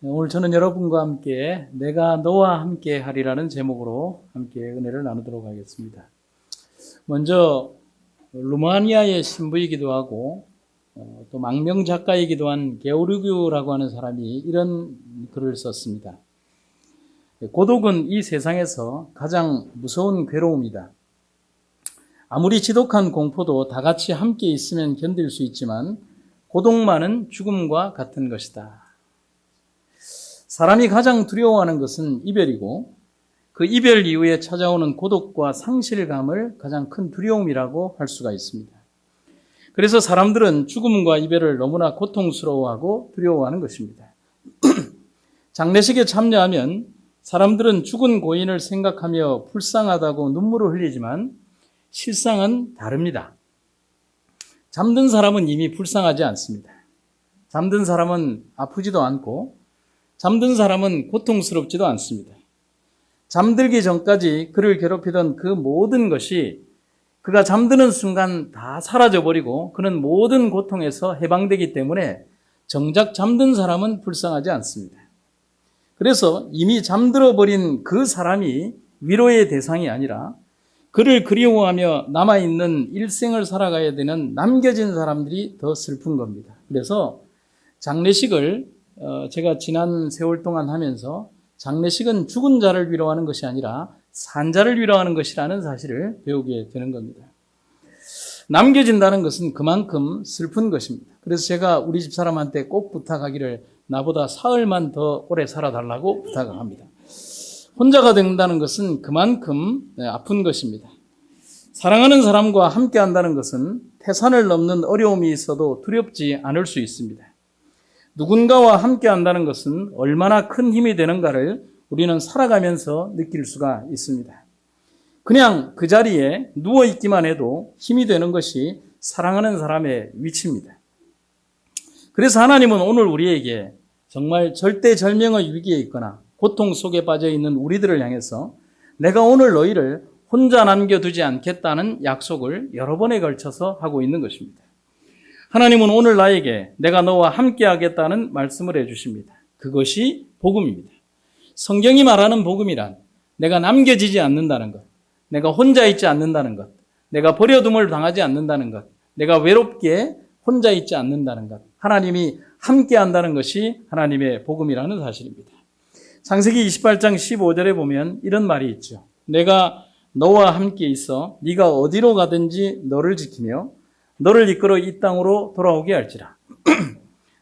오늘 저는 여러분과 함께 내가 너와 함께 하리라는 제목으로 함께 은혜를 나누도록 하겠습니다. 먼저 루마니아의 신부이기도 하고 또 망명 작가이기도 한 게오르기우라고 하는 사람이 이런 글을 썼습니다. 고독은 이 세상에서 가장 무서운 괴로움이다. 아무리 지독한 공포도 다 같이 함께 있으면 견딜 수 있지만 고독만은 죽음과 같은 것이다. 사람이 가장 두려워하는 것은 이별이고 그 이별 이후에 찾아오는 고독과 상실감을 가장 큰 두려움이라고 할 수가 있습니다. 그래서 사람들은 죽음과 이별을 너무나 고통스러워하고 두려워하는 것입니다. 장례식에 참여하면 사람들은 죽은 고인을 생각하며 불쌍하다고 눈물을 흘리지만 실상은 다릅니다. 잠든 사람은 이미 불쌍하지 않습니다. 잠든 사람은 아프지도 않고 잠든 사람은 고통스럽지도 않습니다. 잠들기 전까지 그를 괴롭히던 그 모든 것이 그가 잠드는 순간 다 사라져버리고 그는 모든 고통에서 해방되기 때문에 정작 잠든 사람은 불쌍하지 않습니다. 그래서 이미 잠들어버린 그 사람이 위로의 대상이 아니라 그를 그리워하며 남아있는 일생을 살아가야 되는 남겨진 사람들이 더 슬픈 겁니다. 그래서 장례식을 제가 지난 세월 동안 하면서 장례식은 죽은 자를 위로하는 것이 아니라 산 자를 위로하는 것이라는 사실을 배우게 되는 겁니다. 남겨진다는 것은 그만큼 슬픈 것입니다. 그래서 제가 우리 집 사람한테 꼭 부탁하기를 나보다 사흘만 더 오래 살아달라고 부탁을 합니다. 혼자가 된다는 것은 그만큼 아픈 것입니다. 사랑하는 사람과 함께 한다는 것은 태산을 넘는 어려움이 있어도 두렵지 않을 수 있습니다. 누군가와 함께 한다는 것은 얼마나 큰 힘이 되는가를 우리는 살아가면서 느낄 수가 있습니다. 그냥 그 자리에 누워있기만 해도 힘이 되는 것이 사랑하는 사람의 위치입니다. 그래서 하나님은 오늘 우리에게 정말 절대절명의 위기에 있거나 고통 속에 빠져있는 우리들을 향해서 내가 오늘 너희를 혼자 남겨두지 않겠다는 약속을 여러 번에 걸쳐서 하고 있는 것입니다. 하나님은 오늘 나에게 내가 너와 함께 하겠다는 말씀을 해주십니다. 그것이 복음입니다. 성경이 말하는 복음이란 내가 남겨지지 않는다는 것, 내가 혼자 있지 않는다는 것, 내가 버려둠을 당하지 않는다는 것, 내가 외롭게 혼자 있지 않는다는 것, 하나님이 함께 한다는 것이 하나님의 복음이라는 사실입니다. 창세기 28장 15절에 보면 이런 말이 있죠. 내가 너와 함께 있어 네가 어디로 가든지 너를 지키며 너를 이끌어 이 땅으로 돌아오게 할지라.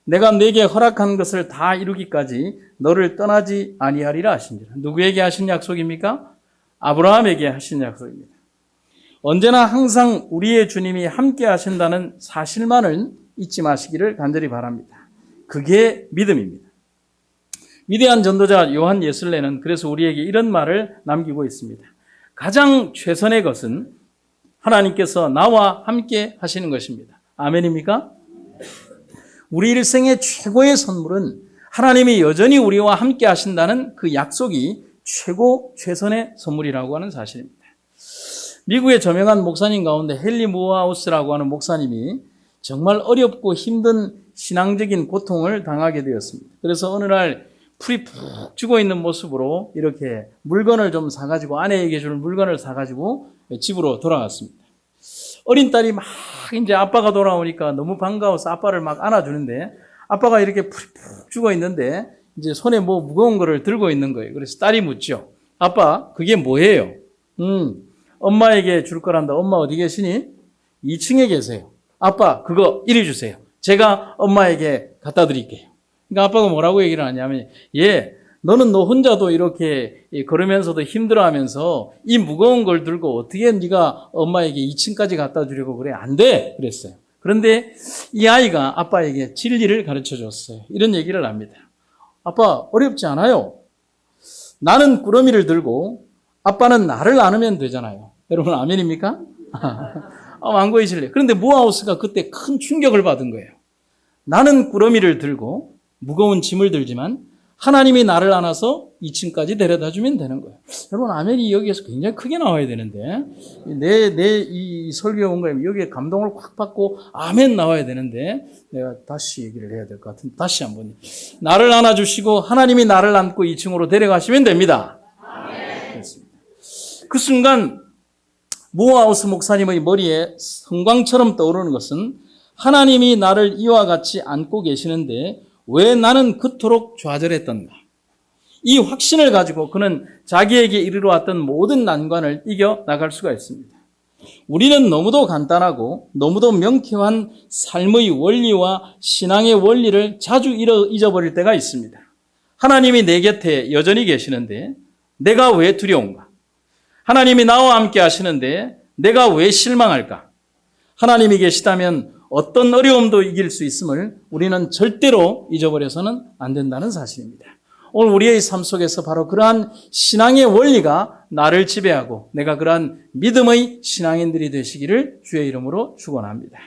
내가 네게 허락한 것을 다 이루기까지 너를 떠나지 아니하리라 하시니라. 누구에게 하신 약속입니까? 아브라함에게 하신 약속입니다. 언제나 항상 우리의 주님이 함께 하신다는 사실만을 잊지 마시기를 간절히 바랍니다. 그게 믿음입니다. 위대한 전도자 요한 예술레는 그래서 우리에게 이런 말을 남기고 있습니다. 가장 최선의 것은 하나님께서 나와 함께 하시는 것입니다. 아멘입니까? 우리 일생의 최고의 선물은 하나님이 여전히 우리와 함께 하신다는 그 약속이 최선의 선물이라고 하는 사실입니다. 미국의 저명한 목사님 가운데 헨리 무어하우스라고 하는 목사님이 정말 어렵고 힘든 신앙적인 고통을 당하게 되었습니다. 그래서 어느 날 풀이 푹 죽어 있는 모습으로 이렇게 물건을 좀 사가지고 아내에게 줄 물건을 사가지고 집으로 돌아갔습니다. 어린 딸이 막 이제 아빠가 돌아오니까 너무 반가워서 아빠를 막 안아주는데 아빠가 이렇게 풀이 푹 죽어 있는데 이제 손에 뭐 무거운 거를 들고 있는 거예요. 그래서 딸이 묻죠. 아빠, 그게 뭐예요? 엄마에게 줄 거란다. 엄마 어디 계시니? 2층에 계세요. 아빠, 그거 이리 주세요. 제가 엄마에게 갖다 드릴게요. 그러니까 아빠가 뭐라고 얘기를 하냐면, 너는 너 혼자도 이렇게 걸으면서도 힘들어하면서 이 무거운 걸 들고 어떻게 네가 엄마에게 2층까지 갖다 주려고 그래? 안 돼! 그랬어요. 그런데 이 아이가 아빠에게 진리를 가르쳐 줬어요. 이런 얘기를 합니다. 아빠, 어렵지 않아요. 나는 꾸러미를 들고 아빠는 나를 안으면 되잖아요. 여러분 아멘입니까? 안 보이실래요? 그런데 무어하우스가 그때 큰 충격을 받은 거예요. 나는 꾸러미를 들고 무거운 짐을 들지만 하나님이 나를 안아서 2층까지 데려다 주면 되는 거예요. 여러분, 아멘이 여기에서 굉장히 크게 나와야 되는데, 이 설교에 온 거예요. 여기에 감동을 콱 받고, 아멘 나와야 되는데, 내가 다시 얘기를 해야 될 것 같은데, 다시 한번. 나를 안아주시고, 하나님이 나를 안고 2층으로 데려가시면 됩니다. 그렇습니다. 그 순간, 무하우스 목사님의 머리에 성광처럼 떠오르는 것은, 하나님이 나를 이와 같이 안고 계시는데, 왜 나는 그토록 좌절했던가? 이 확신을 가지고 그는 자기에게 이르러 왔던 모든 난관을 이겨 나갈 수가 있습니다. 우리는 너무도 간단하고 너무도 명쾌한 삶의 원리와 신앙의 원리를 자주 잊어버릴 때가 있습니다. 하나님이 내 곁에 여전히 계시는데 내가 왜 두려운가? 하나님이 나와 함께 하시는데 내가 왜 실망할까? 하나님이 계시다면 어떤 어려움도 이길 수 있음을 우리는 절대로 잊어버려서는 안 된다는 사실입니다. 오늘 우리의 삶 속에서 바로 그러한 신앙의 원리가 나를 지배하고 내가 그러한 믿음의 신앙인들이 되시기를 주의 이름으로 축원합니다.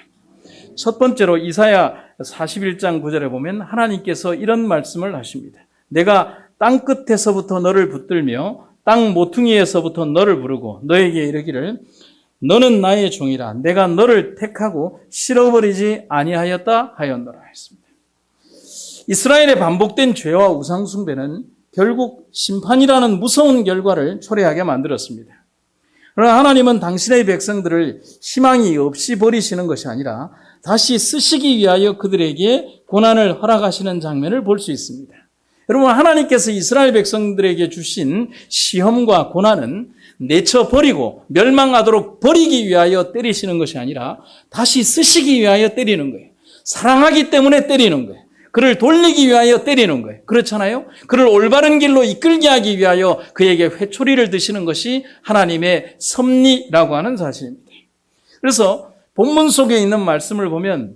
첫 번째로 이사야 41장 9절에 보면 하나님께서 이런 말씀을 하십니다. 내가 땅 끝에서부터 너를 붙들며 땅 모퉁이에서부터 너를 부르고 너에게 이르기를 너는 나의 종이라 내가 너를 택하고 실어버리지 아니하였다 하였노라 했습니다. 이스라엘의 반복된 죄와 우상 숭배는 결국 심판이라는 무서운 결과를 초래하게 만들었습니다. 그러나 하나님은 당신의 백성들을 희망이 없이 버리시는 것이 아니라 다시 쓰시기 위하여 그들에게 고난을 허락하시는 장면을 볼 수 있습니다. 여러분, 하나님께서 이스라엘 백성들에게 주신 시험과 고난은 내쳐버리고 멸망하도록 버리기 위하여 때리시는 것이 아니라 다시 쓰시기 위하여 때리는 거예요. 사랑하기 때문에 때리는 거예요. 그를 돌리기 위하여 때리는 거예요. 그렇잖아요? 그를 올바른 길로 이끌게 하기 위하여 그에게 회초리를 드시는 것이 하나님의 섭리라고 하는 사실입니다. 그래서 본문 속에 있는 말씀을 보면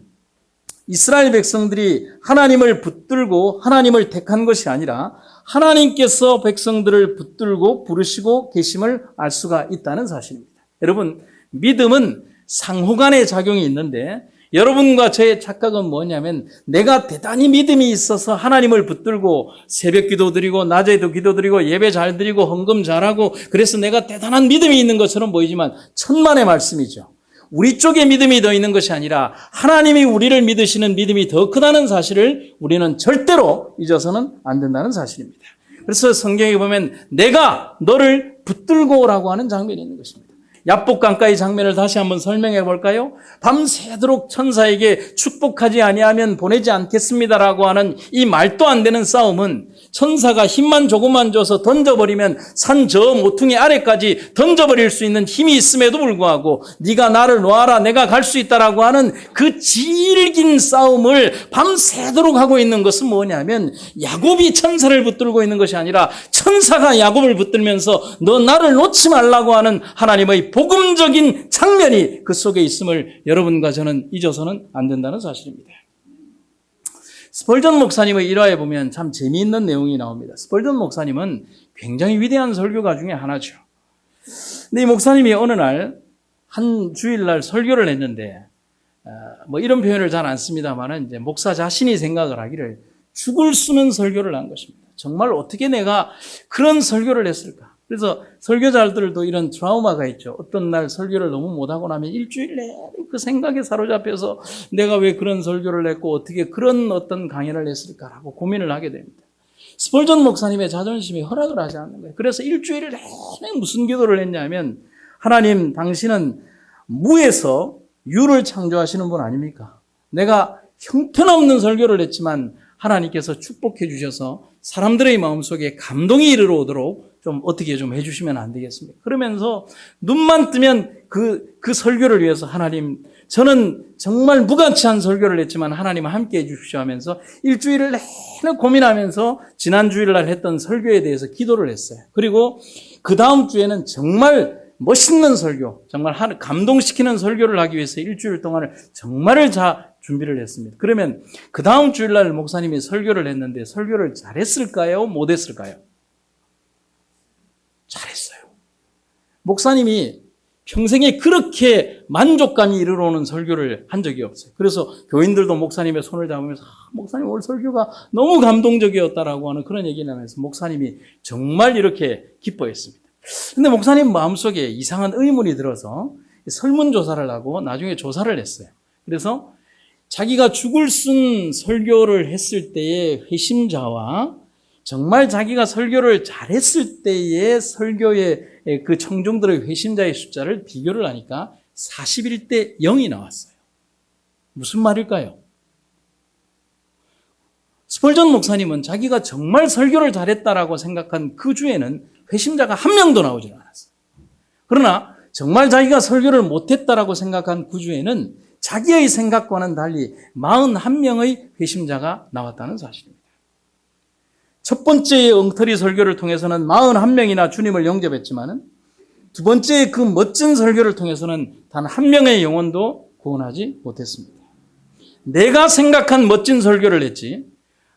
이스라엘 백성들이 하나님을 붙들고 하나님을 택한 것이 아니라 하나님께서 백성들을 붙들고 부르시고 계심을 알 수가 있다는 사실입니다. 여러분, 믿음은 상호간의 작용이 있는데 여러분과 저의 착각은 뭐냐면 내가 대단히 믿음이 있어서 하나님을 붙들고 새벽 기도 드리고 낮에도 기도 드리고 예배 잘 드리고 헌금 잘하고 그래서 내가 대단한 믿음이 있는 것처럼 보이지만 천만의 말씀이죠. 우리 쪽에 믿음이 더 있는 것이 아니라 하나님이 우리를 믿으시는 믿음이 더 크다는 사실을 우리는 절대로 잊어서는 안 된다는 사실입니다. 그래서 성경에 보면 내가 너를 붙들고 오라고 하는 장면이 있는 것입니다. 야복 강가의 장면을 다시 한번 설명해 볼까요? 밤새도록 천사에게 축복하지 아니하면 보내지 않겠습니다라고 하는 이 말도 안 되는 싸움은 천사가 힘만 조금만 줘서 던져버리면 산 저 모퉁이 아래까지 던져버릴 수 있는 힘이 있음에도 불구하고 네가 나를 놓아라 내가 갈 수 있다라고 하는 그 질긴 싸움을 밤새도록 하고 있는 것은 뭐냐면 야곱이 천사를 붙들고 있는 것이 아니라 천사가 야곱을 붙들면서 너 나를 놓지 말라고 하는 하나님의 복음적인 장면이 그 속에 있음을 여러분과 저는 잊어서는 안 된다는 사실입니다. 스펄전 목사님의 일화에 보면 참 재미있는 내용이 나옵니다. 스펄전 목사님은 굉장히 위대한 설교가 중에 하나죠. 근데 이 목사님이 어느 날 한 주일날 설교를 했는데 뭐 이런 표현을 잘 안 씁니다만은 이제 목사 자신이 생각을 하기를 죽을 수는 설교를 한 것입니다. 정말 어떻게 내가 그런 설교를 했을까? 그래서 설교자들도 이런 트라우마가 있죠. 어떤 날 설교를 너무 못하고 나면 일주일 내내 그 생각에 사로잡혀서 내가 왜 그런 설교를 했고 어떻게 그런 어떤 강연을 했을까라고 고민을 하게 됩니다. 스펄전 목사님의 자존심이 허락을 하지 않는 거예요. 그래서 일주일 내내 무슨 기도를 했냐면 하나님 당신은 무에서 유를 창조하시는 분 아닙니까? 내가 형편없는 설교를 했지만 하나님께서 축복해 주셔서 사람들의 마음속에 감동이 이르러 오도록 좀 어떻게 좀 해주시면 안 되겠습니까? 그러면서 눈만 뜨면 그 설교를 위해서 하나님 저는 정말 무가치한 설교를 했지만 하나님 함께 해 주십시오 하면서 일주일을 내내 고민하면서 지난 주일날 했던 설교에 대해서 기도를 했어요. 그리고 그 다음 주에는 정말 멋있는 설교, 정말 감동시키는 설교를 하기 위해서 일주일 동안을 정말 준비를 했습니다. 그러면 그 다음 주일날 목사님이 설교를 했는데 설교를 잘했을까요? 못했을까요? 잘했어요. 목사님이 평생에 그렇게 만족감이 이르러오는 설교를 한 적이 없어요. 그래서 교인들도 목사님의 손을 잡으면서 목사님 오늘 설교가 너무 감동적이었다라고 하는 그런 얘기를 하면서 목사님이 정말 이렇게 기뻐했습니다. 근데 목사님 마음속에 이상한 의문이 들어서 설문조사를 하고 나중에 조사를 했어요. 그래서 자기가 죽을 순 설교를 했을 때의 회심자와 정말 자기가 설교를 잘했을 때의 설교의 그 청중들의 회심자의 숫자를 비교를 하니까 41대 0이 나왔어요. 무슨 말일까요? 스펄전 목사님은 자기가 정말 설교를 잘했다라고 생각한 그 주에는 회심자가 한 명도 나오지 않았어요. 그러나 정말 자기가 설교를 못했다라고 생각한 그 주에는 자기의 생각과는 달리 41명의 회심자가 나왔다는 사실입니다. 첫 번째의 엉터리 설교를 통해서는 41명이나 주님을 영접했지만 두 번째의 그 멋진 설교를 통해서는 단 한 명의 영혼도 구원하지 못했습니다. 내가 생각한 멋진 설교를 했지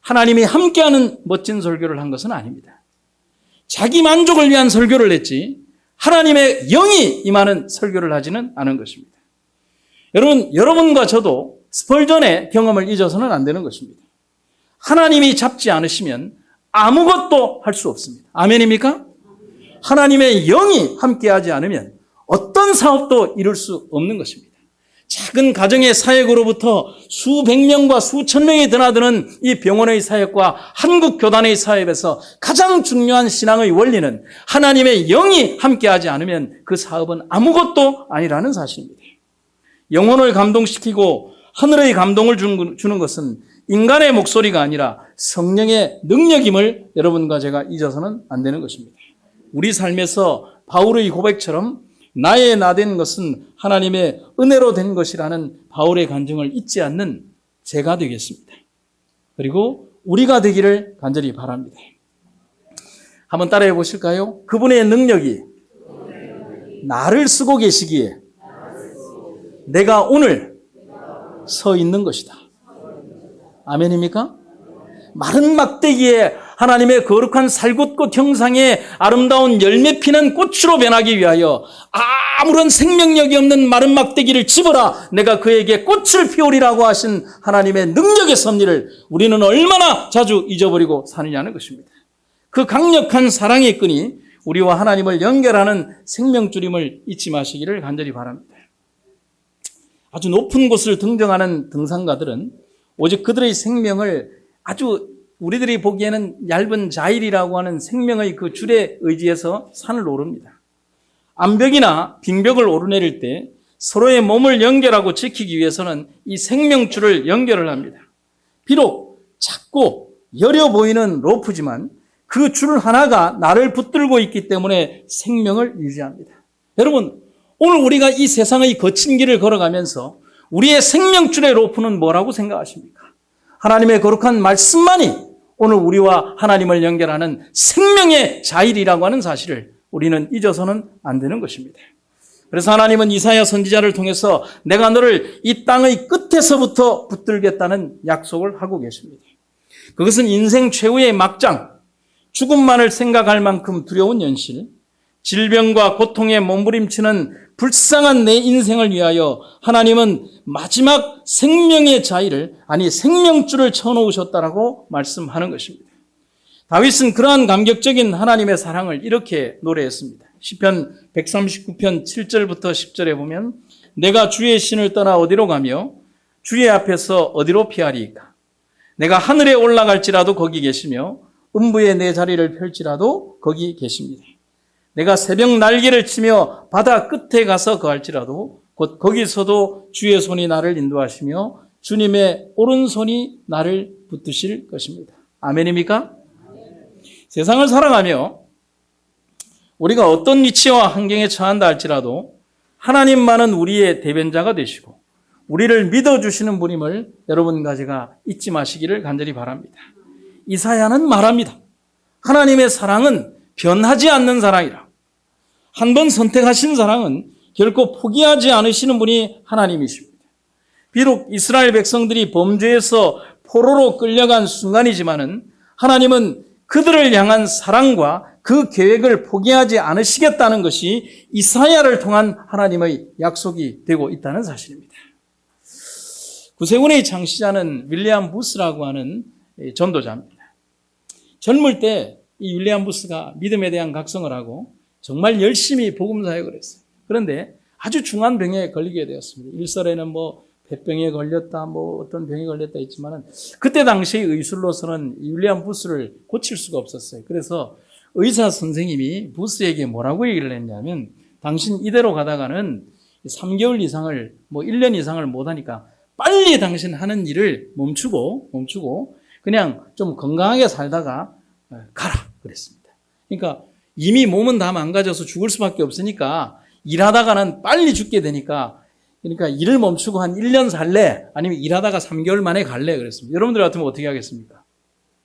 하나님이 함께하는 멋진 설교를 한 것은 아닙니다. 자기 만족을 위한 설교를 했지 하나님의 영이 임하는 설교를 하지는 않은 것입니다. 여러분과 저도 스펄전의 경험을 잊어서는 안 되는 것입니다. 하나님이 잡지 않으시면 아무것도 할 수 없습니다. 아멘입니까? 하나님의 영이 함께하지 않으면 어떤 사업도 이룰 수 없는 것입니다. 작은 가정의 사역으로부터 수백 명과 수천 명이 드나드는 이 병원의 사역과 한국 교단의 사역에서 가장 중요한 신앙의 원리는 하나님의 영이 함께하지 않으면 그 사업은 아무것도 아니라는 사실입니다. 영혼을 감동시키고 하늘의 감동을 주는 것은 인간의 목소리가 아니라 성령의 능력임을 여러분과 제가 잊어서는 안 되는 것입니다. 우리 삶에서 바울의 고백처럼 나의 나 된 것은 하나님의 은혜로 된 것이라는 바울의 간증을 잊지 않는 제가 되겠습니다. 그리고 우리가 되기를 간절히 바랍니다. 한번 따라해 보실까요? 그분의 능력이 나를 쓰고 계시기에 내가 오늘 서 있는 것이다. 아멘입니까? 마른 막대기에 하나님의 거룩한 살굿꽃 형상의 아름다운 열매 피는 꽃으로 변하기 위하여 아무런 생명력이 없는 마른 막대기를 집어라 내가 그에게 꽃을 피우리라고 하신 하나님의 능력의 섭리를 우리는 얼마나 자주 잊어버리고 사느냐는 것입니다. 그 강력한 사랑의 끈이 우리와 하나님을 연결하는 생명줄임을 잊지 마시기를 간절히 바랍니다. 아주 높은 곳을 등정하는 등산가들은 오직 그들의 생명을 아주 우리들이 보기에는 얇은 자일이라고 하는 생명의 그 줄에 의지해서 산을 오릅니다. 암벽이나 빙벽을 오르내릴 때 서로의 몸을 연결하고 지키기 위해서는 이 생명줄을 연결을 합니다. 비록 작고 여려 보이는 로프지만 그 줄 하나가 나를 붙들고 있기 때문에 생명을 유지합니다. 여러분, 오늘 우리가 이 세상의 거친 길을 걸어가면서 우리의 생명줄의 로프는 뭐라고 생각하십니까? 하나님의 거룩한 말씀만이 오늘 우리와 하나님을 연결하는 생명의 자일이라고 하는 사실을 우리는 잊어서는 안 되는 것입니다. 그래서 하나님은 이사야 선지자를 통해서 내가 너를 이 땅의 끝에서부터 붙들겠다는 약속을 하고 계십니다. 그것은 인생 최후의 막장, 죽음만을 생각할 만큼 두려운 현실, 질병과 고통에 몸부림치는 불쌍한 내 인생을 위하여 하나님은 마지막 생명의 자의를, 아니 생명줄을 쳐놓으셨다라고 말씀하는 것입니다. 다윗은 그러한 감격적인 하나님의 사랑을 이렇게 노래했습니다. 시편 139편 7절부터 10절에 보면 내가 주의 신을 떠나 어디로 가며 주의 앞에서 어디로 피하리이까? 내가 하늘에 올라갈지라도 거기 계시며 음부에 내 자리를 펼지라도 거기 계십니다. 내가 새벽 날개를 치며 바다 끝에 가서 거할지라도 곧 거기서도 주의 손이 나를 인도하시며 주님의 오른손이 나를 붙드실 것입니다. 아멘입니까? 세상을 살아가며 우리가 어떤 위치와 환경에 처한다 할지라도 하나님만은 우리의 대변자가 되시고 우리를 믿어주시는 분임을 여러분과 제가 잊지 마시기를 간절히 바랍니다. 이사야는 말합니다. 하나님의 사랑은 변하지 않는 사랑이라. 한 번 선택하신 사랑은 결코 포기하지 않으시는 분이 하나님이십니다. 비록 이스라엘 백성들이 범죄에서 포로로 끌려간 순간이지만은 하나님은 그들을 향한 사랑과 그 계획을 포기하지 않으시겠다는 것이 이사야를 통한 하나님의 약속이 되고 있다는 사실입니다. 구세군의 창시자는 윌리엄 부스라고 하는 전도자입니다. 젊을 때 이 윌리엄 부스가 믿음에 대한 각성을 하고 정말 열심히 복음 사역을 했어요. 그런데 아주 중한 병에 걸리게 되었습니다. 일설에는 폐병에 걸렸다, 어떤 병에 걸렸다 했지만은 그때 당시의 의술로서는 이 윌리엄 부스를 고칠 수가 없었어요. 그래서 의사 선생님이 부스에게 뭐라고 얘기를 했냐면, 당신 이대로 가다가는 3개월 이상을 1년 이상을 못하니까 빨리 당신 하는 일을 멈추고 그냥 좀 건강하게 살다가 가라 그랬습니다. 그러니까 이미 몸은 다 망가져서 죽을 수밖에 없으니까 일하다가는 빨리 죽게 되니까, 그러니까 일을 멈추고 한 1년 살래? 아니면 일하다가 3개월 만에 갈래? 그랬습니다. 여러분들 같으면 어떻게 하겠습니까?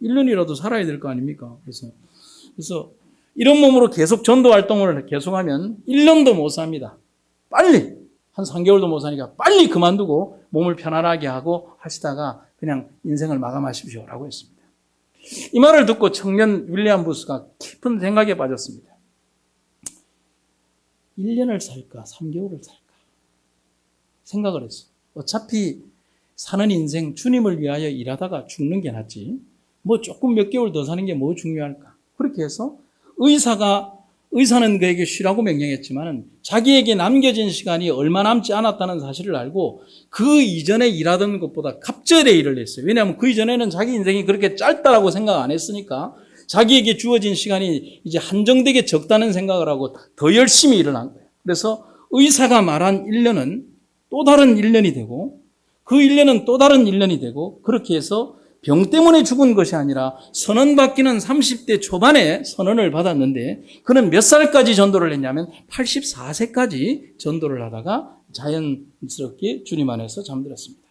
1년이라도 살아야 될 거 아닙니까? 그래서 이런 몸으로 계속 전도 활동을 계속하면 1년도 못 삽니다. 빨리 한 3개월도 못 사니까 빨리 그만두고 몸을 편안하게 하고 하시다가 그냥 인생을 마감하십시오라고 했습니다. 이 말을 듣고 청년 윌리엄 부스가 깊은 생각에 빠졌습니다. 1년을 살까 3개월을 살까 생각을 했어요. 어차피 사는 인생 주님을 위하여 일하다가 죽는 게 낫지, 조금 몇 개월 더 사는 게 뭐 중요할까. 그렇게 해서 의사는 그에게 쉬라고 명령했지만 자기에게 남겨진 시간이 얼마 남지 않았다는 사실을 알고 그 이전에 일하던 것보다 갑절의 일을 했어요. 왜냐하면 그 이전에는 자기 인생이 그렇게 짧다라고 생각 안 했으니까 자기에게 주어진 시간이 이제 한정되게 적다는 생각을 하고 더 열심히 일을 한 거예요. 그래서 의사가 말한 1년은 또 다른 1년이 되고 그 1년은 또 다른 1년이 되고, 그렇게 해서 병 때문에 죽은 것이 아니라 선언받기는 30대 초반에 선언을 받았는데, 그는 몇 살까지 전도를 했냐면 84세까지 전도를 하다가 자연스럽게 주님 안에서 잠들었습니다.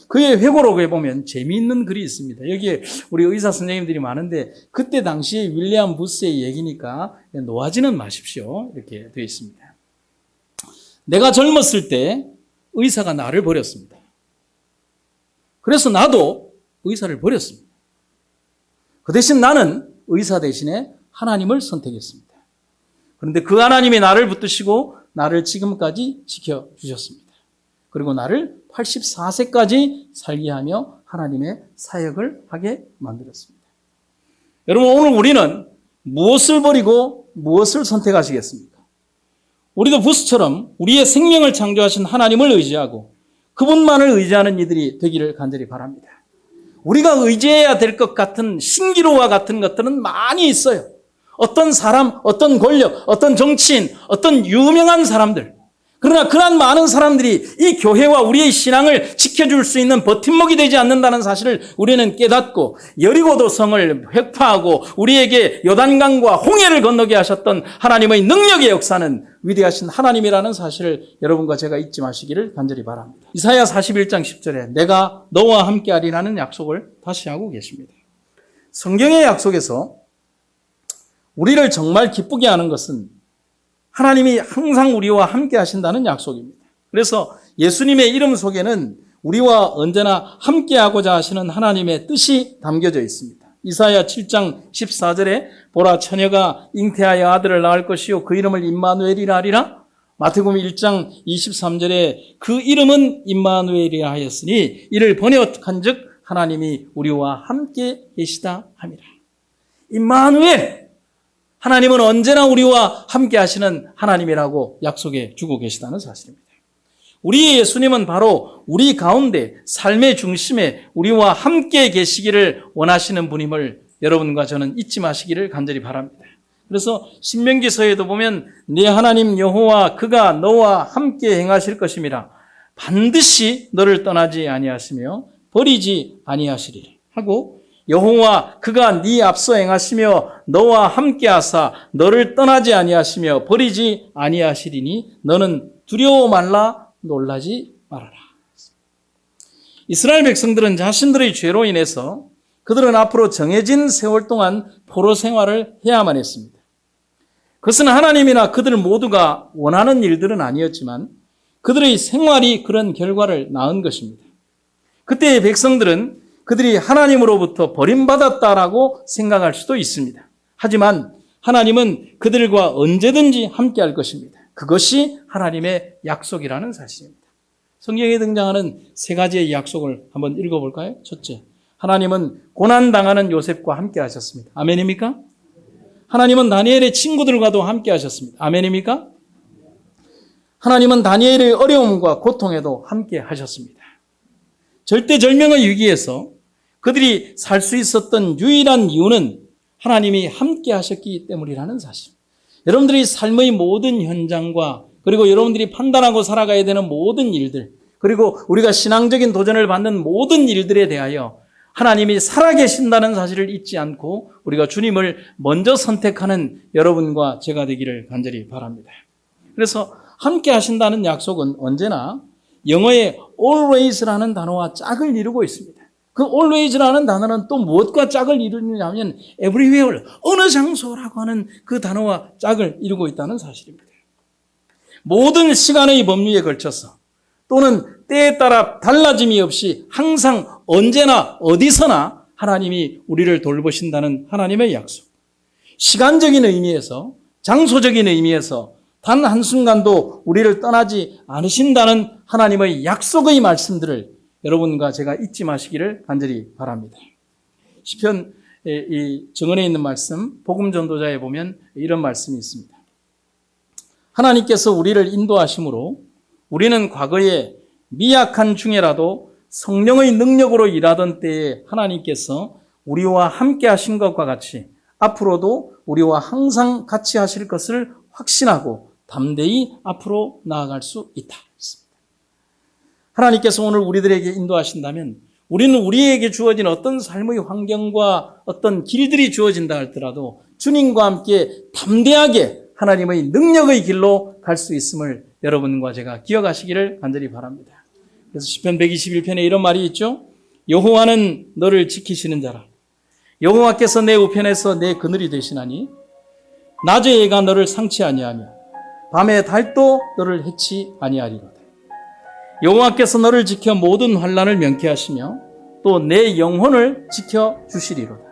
그의 회고록에 보면 재미있는 글이 있습니다. 여기에 우리 의사 선생님들이 많은데 그때 당시 윌리엄 부스의 얘기니까 놓아지는 마십시오. 이렇게 되어 있습니다. 내가 젊었을 때 의사가 나를 버렸습니다. 그래서 나도 의사를 버렸습니다. 그 대신 나는 의사 대신에 하나님을 선택했습니다. 그런데 그 하나님이 나를 붙드시고 나를 지금까지 지켜주셨습니다. 그리고 나를 84세까지 살게 하며 하나님의 사역을 하게 만들었습니다. 여러분, 오늘 우리는 무엇을 버리고 무엇을 선택하시겠습니까? 우리도 부스처럼 우리의 생명을 창조하신 하나님을 의지하고 그분만을 의지하는 이들이 되기를 간절히 바랍니다. 우리가 의지해야 될 것 같은 신기루와 같은 것들은 많이 있어요. 어떤 사람, 어떤 권력, 어떤 정치인, 어떤 유명한 사람들. 그러나 그런 많은 사람들이 이 교회와 우리의 신앙을 지켜줄 수 있는 버팀목이 되지 않는다는 사실을 우리는 깨닫고, 여리고도 성을 획파하고 우리에게 요단강과 홍해를 건너게 하셨던 하나님의 능력의 역사는 위대하신 하나님이라는 사실을 여러분과 제가 잊지 마시기를 간절히 바랍니다. 이사야 41장 10절에 내가 너와 함께하리라는 약속을 다시 하고 계십니다. 성경의 약속에서 우리를 정말 기쁘게 하는 것은 하나님이 항상 우리와 함께 하신다는 약속입니다. 그래서 예수님의 이름 속에는 우리와 언제나 함께하고자 하시는 하나님의 뜻이 담겨져 있습니다. 이사야 7장 14절에 보라 처녀가 잉태하여 아들을 낳을 것이요 그 이름을 임마누엘이라 하리라. 마태복음 1장 23절에 그 이름은 임마누엘이라 하였으니 이를 번역한즉 하나님이 우리와 함께 계시다 함이라. 임마누엘, 하나님은 언제나 우리와 함께 하시는 하나님이라고 약속해 주고 계시다는 사실입니다. 우리의 예수님은 바로 우리 가운데 삶의 중심에 우리와 함께 계시기를 원하시는 분임을 여러분과 저는 잊지 마시기를 간절히 바랍니다. 그래서 신명기서에도 보면 네 하나님 여호와 그가 너와 함께 행하실 것임이라 반드시 너를 떠나지 아니하시며 버리지 아니하시리라 하고, 여호와 그가 네 앞서 행하시며 너와 함께하사 너를 떠나지 아니하시며 버리지 아니하시리니 너는 두려워 말라 놀라지 말아라. 이스라엘 백성들은 자신들의 죄로 인해서 그들은 앞으로 정해진 세월 동안 포로 생활을 해야만 했습니다. 그것은 하나님이나 그들 모두가 원하는 일들은 아니었지만 그들의 생활이 그런 결과를 낳은 것입니다. 그때의 백성들은 그들이 하나님으로부터 버림받았다라고 생각할 수도 있습니다. 하지만 하나님은 그들과 언제든지 함께 할 것입니다. 그것이 하나님의 약속이라는 사실입니다. 성경에 등장하는 세 가지의 약속을 한번 읽어볼까요? 첫째, 하나님은 고난당하는 요셉과 함께 하셨습니다. 아멘입니까? 하나님은 다니엘의 친구들과도 함께 하셨습니다. 아멘입니까? 하나님은 다니엘의 어려움과 고통에도 함께 하셨습니다. 절대절명의 위기에서 그들이 살 수 있었던 유일한 이유는 하나님이 함께 하셨기 때문이라는 사실. 여러분들이 삶의 모든 현장과 그리고 여러분들이 판단하고 살아가야 되는 모든 일들, 그리고 우리가 신앙적인 도전을 받는 모든 일들에 대하여 하나님이 살아계신다는 사실을 잊지 않고 우리가 주님을 먼저 선택하는 여러분과 제가 되기를 간절히 바랍니다. 그래서 함께 하신다는 약속은 언제나 영어의 always라는 단어와 짝을 이루고 있습니다. 그 always라는 단어는 또 무엇과 짝을 이루느냐면 everywhere, 어느 장소라고 하는 그 단어와 짝을 이루고 있다는 사실입니다. 모든 시간의 법류에 걸쳐서 또는 때에 따라 달라짐이 없이 항상 언제나 어디서나 하나님이 우리를 돌보신다는 하나님의 약속. 시간적인 의미에서, 장소적인 의미에서 단 한순간도 우리를 떠나지 않으신다는 하나님의 약속의 말씀들을 여러분과 제가 잊지 마시기를 간절히 바랍니다. 시편 이 정언에 있는 말씀, 복음 전도자에 보면 이런 말씀이 있습니다. 하나님께서 우리를 인도하심으로 우리는 과거에 미약한 중에라도 성령의 능력으로 일하던 때에 하나님께서 우리와 함께 하신 것과 같이 앞으로도 우리와 항상 같이 하실 것을 확신하고 담대히 앞으로 나아갈 수 있다. 하나님께서 오늘 우리들에게 인도하신다면 우리는 우리에게 주어진 어떤 삶의 환경과 어떤 길들이 주어진다 할지라도 주님과 함께 담대하게 하나님의 능력의 길로 갈 수 있음을 여러분과 제가 기억하시기를 간절히 바랍니다. 그래서 시편 121편에 이런 말이 있죠. 여호와는 너를 지키시는 자라. 여호와께서 내 우편에서 내 그늘이 되시나니 낮의 해가 너를 상치 아니하며 밤의 달도 너를 해치 아니하리로다. 여호와께서 너를 지켜 모든 환난을 면케하시며 또 내 영혼을 지켜 주시리로다.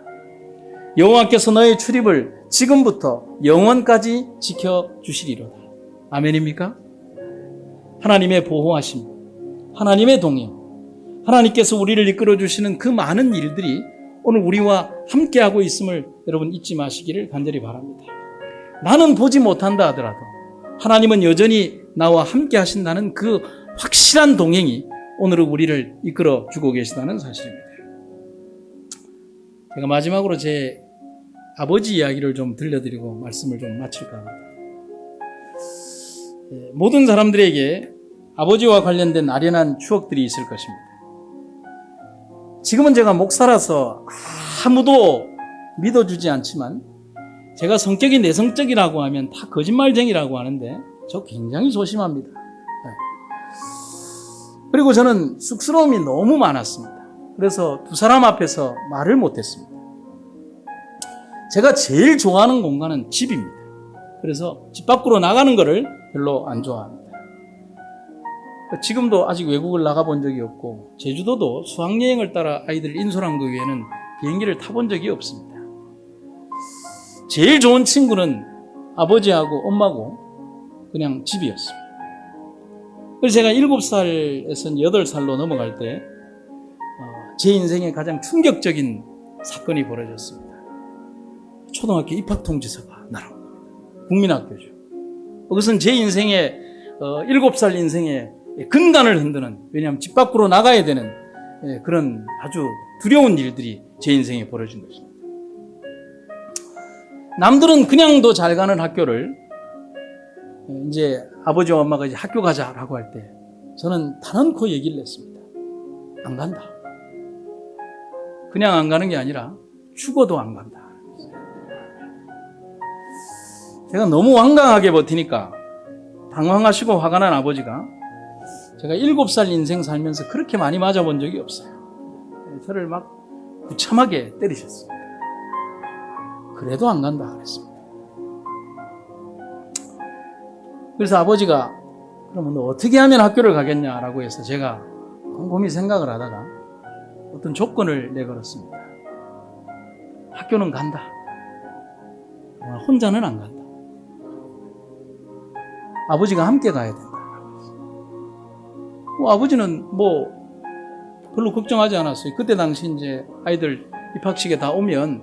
여호와께서 너의 출입을 지금부터 영원까지 지켜 주시리로다. 아멘입니까? 하나님의 보호하심, 하나님의 동행, 하나님께서 우리를 이끌어 주시는 그 많은 일들이 오늘 우리와 함께하고 있음을 여러분 잊지 마시기를 간절히 바랍니다. 나는 보지 못한다 하더라도 하나님은 여전히 나와 함께 하신다는 그 확실한 동행이 오늘은 우리를 이끌어 주고 계시다는 사실입니다. 제가 마지막으로 제 아버지 이야기를 좀 들려드리고 말씀을 좀 마칠까 합니다. 모든 사람들에게 아버지와 관련된 아련한 추억들이 있을 것입니다. 지금은 제가 목사라서 아무도 믿어주지 않지만 제가 성격이 내성적이라고 하면 다 거짓말쟁이라고 하는데 저 굉장히 조심합니다. 그리고 저는 쑥스러움이 너무 많았습니다. 그래서 두 사람 앞에서 말을 못했습니다. 제가 제일 좋아하는 공간은 집입니다. 그래서 집 밖으로 나가는 것을 별로 안 좋아합니다. 지금도 아직 외국을 나가본 적이 없고 제주도도 수학여행을 따라 아이들 인솔한 거 외에는 비행기를 타본 적이 없습니다. 제일 좋은 친구는 아버지하고 엄마고 그냥 집이었습니다. 그래서 제가 7살에서 8살로 넘어갈 때 제 인생에 가장 충격적인 사건이 벌어졌습니다. 초등학교 입학통지서가 날아온 겁니다. 국민학교죠. 그것은 제 인생의 7살 인생의 근간을 흔드는, 왜냐하면 집 밖으로 나가야 되는 그런 아주 두려운 일들이 제 인생에 벌어진 것입니다. 남들은 그냥도 잘 가는 학교를 이제 아버지와 엄마가 이제 학교 가자라고 할 때 저는 단언코 얘기를 했습니다. 안 간다. 그냥 안 가는 게 아니라 죽어도 안 간다. 제가 너무 완강하게 버티니까 당황하시고 화가 난 아버지가 제가 7살 인생 살면서 그렇게 많이 맞아본 적이 없어요. 저를 막 구참하게 때리셨습니다. 그래도 안 간다 그랬습니다. 그래서 아버지가 그러면 너 어떻게 하면 학교를 가겠냐라고 해서 제가 곰곰이 생각을 하다가 어떤 조건을 내걸었습니다. 학교는 간다. 혼자는 안 간다. 아버지가 함께 가야 된다. 아버지는 별로 걱정하지 않았어요. 그때 당시 이제 아이들 입학식에 다 오면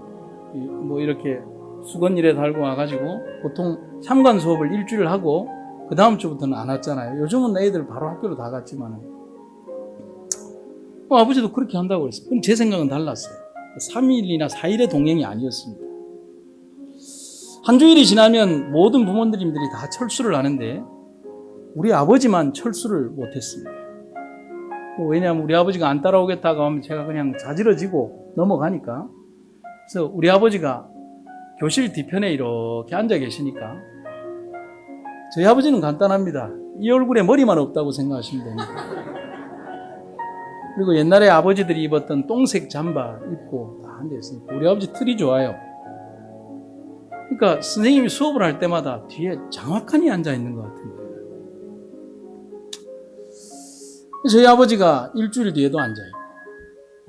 이렇게 수건일에 달고 와가지고 보통 참관 수업을 일주일 하고 그 다음 주부터는 안 왔잖아요. 요즘은 애들 바로 학교로 다 갔지만 아버지도 그렇게 한다고 그랬어요. 그럼 제 생각은 달랐어요. 3일이나 4일의 동행이 아니었습니다. 한 주일이 지나면 모든 부모님들이 다 철수를 하는데 우리 아버지만 철수를 못했습니다. 왜냐하면 우리 아버지가 안 따라오겠다고 하면 제가 그냥 자지러지고 넘어가니까. 그래서 우리 아버지가 교실 뒤편에 이렇게 앉아 계시니까 저희 아버지는 간단합니다. 이 얼굴에 머리만 없다고 생각하시면 됩니다. 그리고 옛날에 아버지들이 입었던 똥색 잠바 입고 다 앉아 있으니까 우리 아버지 틀이 좋아요. 그러니까 선생님이 수업을 할 때마다 뒤에 장확하니 앉아 있는 것 같은 거예요. 저희 아버지가 일주일 뒤에도 앉아있고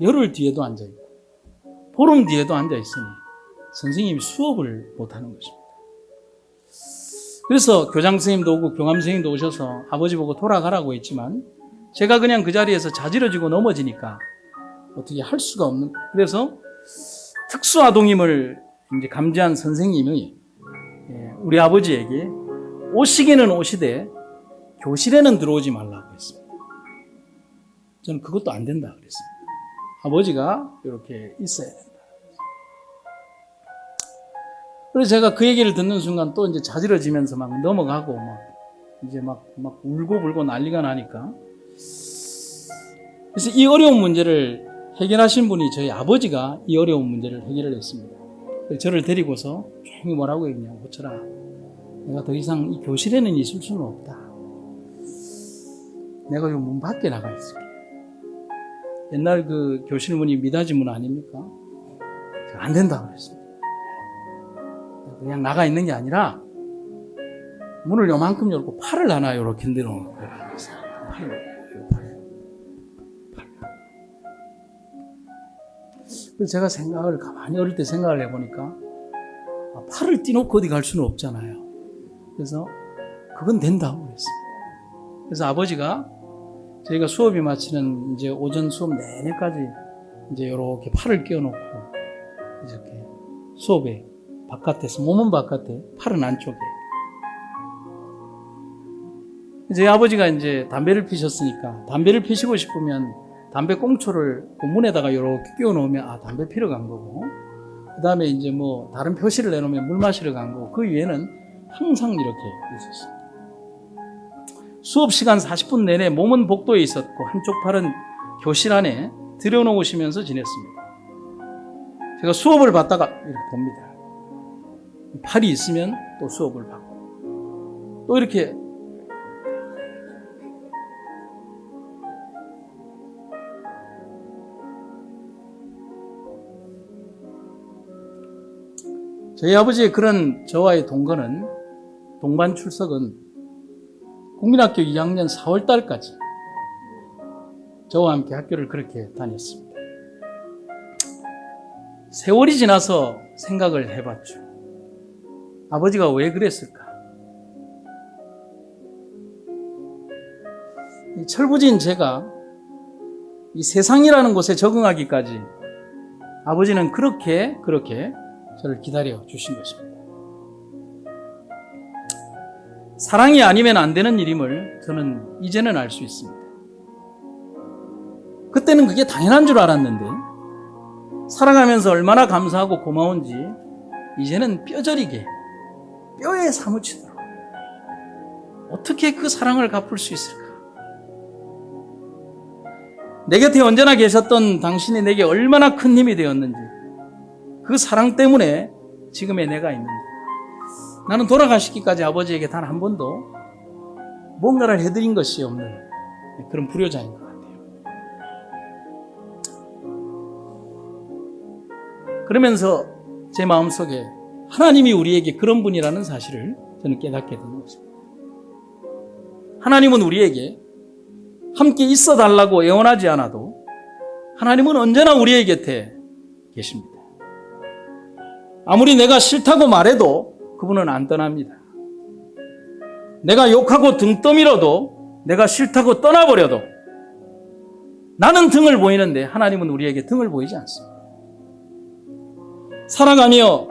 열흘 뒤에도 앉아있고 보름 뒤에도 앉아있으니 선생님이 수업을 못하는 것입니다. 그래서 교장 선생님도 오고 교감 선생님도 오셔서 아버지 보고 돌아가라고 했지만 제가 그냥 그 자리에서 자지러지고 넘어지니까 어떻게 할 수가 없는. 그래서 특수아동임을 이제 감지한 선생님이 우리 아버지에게 오시기는 오시되 교실에는 들어오지 말라고 했습니다. 저는 그것도 안 된다 그랬습니다. 아버지가 이렇게 있어야 된다. 그래서 제가 그 얘기를 듣는 순간 또 이제 자지러지면서 막 넘어가고 막 울고 불고 난리가 나니까. 그래서 이 어려운 문제를 해결하신 분이 저희 아버지가 이 어려운 문제를 해결을 했습니다. 저를 데리고서 조용히 뭐라고 했냐고, 호철아, 내가 더 이상 이 교실에는 있을 수는 없다. 내가 요 문 밖에 나가 있을게. 옛날 그 교실 문이 미닫이 문 아닙니까? 안 된다 그랬습니다. 그냥 나가 있는 게 아니라 문을 요만큼 열고 팔을 하나 이렇게 내놓은 거예요. 그래서 제가 가만히 어릴 때 생각을 해보니까 팔을 띄놓고 어디 갈 수는 없잖아요. 그래서 그건 된다고 그랬습니다. 그래서 아버지가 저희가 수업이 마치는 이제 오전 수업 내내까지 이제 이렇게 팔을 끼워놓고 이렇게 수업에 바깥에서, 몸은 바깥에, 팔은 안쪽에. 저희 아버지가 이제 담배를 피셨으니까 담배를 피시고 싶으면 담배 꽁초를 그 문에다가 이렇게 끼워 놓으면 담배 피러 간 거고, 그 다음에 이제 다른 표시를 내놓으면 물 마시러 간 거고, 그 위에는 항상 이렇게 있었습니다. 수업 시간 40분 내내 몸은 복도에 있었고 한쪽 팔은 교실 안에 들여놓으시면서 지냈습니다. 제가 수업을 받다가 이렇게 봅니다. 팔이 있으면 또 수업을 받고 또 이렇게 저희 아버지의 그런 저와의 동반 출석은 국민학교 2학년 4월 달까지 저와 함께 학교를 그렇게 다녔습니다. 세월이 지나서 생각을 해봤죠. 아버지가 왜 그랬을까? 이 철부지인 제가 이 세상이라는 곳에 적응하기까지 아버지는 그렇게 저를 기다려 주신 것입니다. 사랑이 아니면 안 되는 일임을 저는 이제는 알 수 있습니다. 그때는 그게 당연한 줄 알았는데 살아가면서 얼마나 감사하고 고마운지 이제는 뼈저리게 뼈에 사무치도록 어떻게 그 사랑을 갚을 수 있을까? 내 곁에 언제나 계셨던 당신이 내게 얼마나 큰 힘이 되었는지, 그 사랑 때문에 지금의 내가 있는지, 나는 돌아가시기까지 아버지에게 단 한 번도 뭔가를 해드린 것이 없는 그런 불효자인 것 같아요. 그러면서 제 마음속에 하나님이 우리에게 그런 분이라는 사실을 저는 깨닫게 되는 것입니다. 하나님은 우리에게 함께 있어 달라고 애원하지 않아도 하나님은 언제나 우리의 곁에 계십니다. 아무리 내가 싫다고 말해도 그분은 안 떠납니다. 내가 욕하고 등 떠밀어도, 내가 싫다고 떠나버려도 나는 등을 보이는데 하나님은 우리에게 등을 보이지 않습니다. 살아가며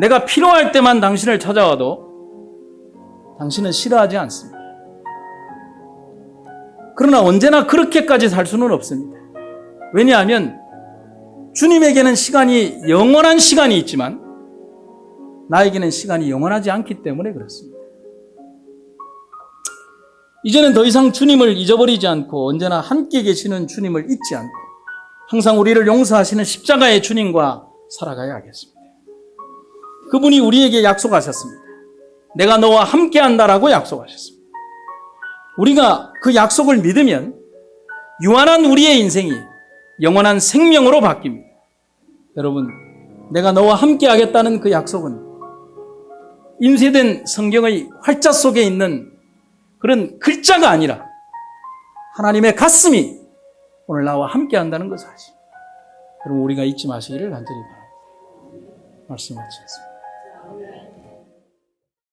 내가 필요할 때만 당신을 찾아와도 당신은 싫어하지 않습니다. 그러나 언제나 그렇게까지 살 수는 없습니다. 왜냐하면 주님에게는 시간이 영원한 시간이 있지만 나에게는 시간이 영원하지 않기 때문에 그렇습니다. 이제는 더 이상 주님을 잊어버리지 않고 언제나 함께 계시는 주님을 잊지 않고 항상 우리를 용서하시는 십자가의 주님과 살아가야 하겠습니다. 그분이 우리에게 약속하셨습니다. 내가 너와 함께 한다라고 약속하셨습니다. 우리가 그 약속을 믿으면 유한한 우리의 인생이 영원한 생명으로 바뀝니다. 여러분, 내가 너와 함께 하겠다는 그 약속은 인쇄된 성경의 활자 속에 있는 그런 글자가 아니라 하나님의 가슴이 오늘 나와 함께 한다는 것을 아십니다. 여러분, 우리가 잊지 마시기를 간절히 바랍니다. 말씀 마치겠습니다.